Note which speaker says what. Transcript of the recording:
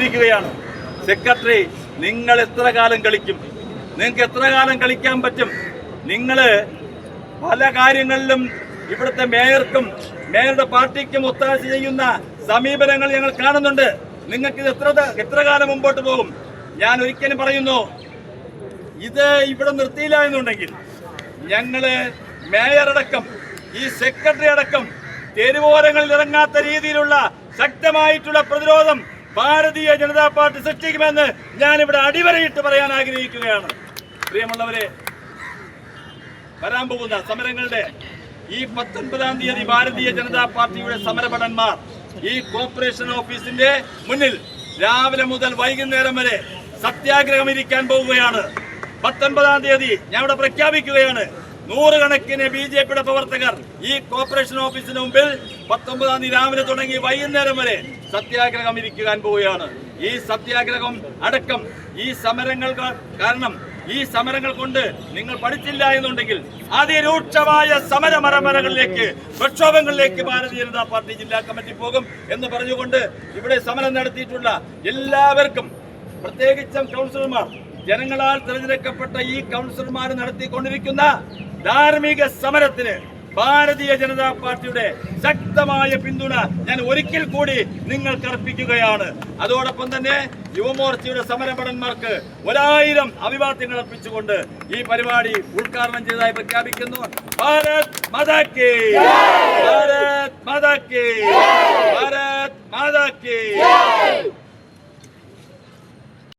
Speaker 1: പ്രഖ്യാപിക്കുകയാണ്. സെക്രട്ടറി, നിങ്ങൾ എത്ര കാലം കളിക്കും? നിങ്ങൾക്ക് എത്ര കാലം കളിക്കാൻ പറ്റും? നിങ്ങൾ പല കാര്യങ്ങളിലും ഇവിടുത്തെ മേയർക്കും മേയറുടെ പാർട്ടിക്കും ഒത്താശ ചെയ്യുന്ന സമീപനങ്ങൾ ഞങ്ങൾ കാണുന്നുണ്ട്. നിങ്ങൾക്ക് ഇത് എത്ര കാലം മുമ്പോട്ട് പോകും? ഞാൻ ഒരിക്കലും പറയുന്നു, ഇത് ഇവിടെ നിർത്തിയില്ല എന്നുണ്ടെങ്കിൽ ഞങ്ങള് മേയറടക്കം ഈ സെക്രട്ടറി അടക്കം തെരുവോരങ്ങളിൽ ഇറങ്ങാത്ത രീതിയിലുള്ള ശക്തമായിട്ടുള്ള പ്രതിരോധം ഭാരതീയ ജനതാ പാർട്ടി സൃഷ്ടിക്കുമെന്ന് ഞാനിവിടെ അടിവരയിട്ട് പറയാൻ ആഗ്രഹിക്കുകയാണ്. പ്രിയമുള്ളവരെ, വരാൻ പോകുന്ന സമരങ്ങളുടെ ഈ 19-ാം തീയതി ഭാരതീയ ജനതാ പാർട്ടിയുടെ സമരഭടന്മാർ ഈ കോർപ്പറേഷൻ ഓഫീസിന്റെ മുന്നിൽ രാവിലെ മുതൽ വൈകുന്നേരം വരെ സത്യാഗ്രഹം ഇരിക്കാൻ പോവുകയാണ്. 19-ാം തീയതി ഞാൻ ഇവിടെ പ്രഖ്യാപിക്കുകയാണ്, നൂറുകണക്കിന് BJPയുടെ പ്രവർത്തകർ ഈ കോർപ്പറേഷൻ ഓഫീസിന് മുമ്പിൽ 19-ാം തീയതി രാവിലെ തുടങ്ങി വൈകുന്നേരം വരെ സത്യാഗ്രഹം ഇരിക്കാൻ പോവുകയാണ്. ഈ സത്യാഗ്രഹം അടക്കം ഈ സമരങ്ങൾ കാരണം, ഈ സമരങ്ങൾ കൊണ്ട് നിങ്ങൾ പഠിച്ചില്ല എന്നുണ്ടെങ്കിൽ അതിരൂക്ഷമായ സമരമരമരകളിലേക്ക്, പ്രക്ഷോഭങ്ങളിലേക്ക് ഭാരതീയ ജനതാ പാർട്ടി ജില്ലാ കമ്മിറ്റി പോകും എന്ന് പറഞ്ഞുകൊണ്ട് ഇവിടെ സമരം നടത്തിയിട്ടുള്ള എല്ലാവർക്കും, പ്രത്യേകിച്ചും കൗൺസിലർമാർ, ജനങ്ങളാൽ തിരഞ്ഞെടുക്കപ്പെട്ട ഈ കൗൺസിലർമാർ നടത്തിക്കൊണ്ടിരിക്കുന്ന ധാർമ്മിക സമരത്തിന് ഭാരതീയ ജനതാ പാർട്ടിയുടെ ശക്തമായ പിന്തുണ ഞാൻ ഒരിക്കൽ കൂടി നിങ്ങൾക്ക് അർപ്പിക്കുകയാണ്. അതോടൊപ്പം തന്നെ യുവമോർച്ചയുടെ സമരഭടന്മാർക്ക് 1000 അഭിവാദ്യങ്ങൾ അർപ്പിച്ചുകൊണ്ട് ഈ പരിപാടി ഉദ്ഘാടനം ചെയ്തതായി പ്രഖ്യാപിക്കുന്നു. ഭാരത് മാതാ കി ജയ്! ഭാരത് മാതാ കി ജയ്! ഭാരത് മാതാ കി ജയ്!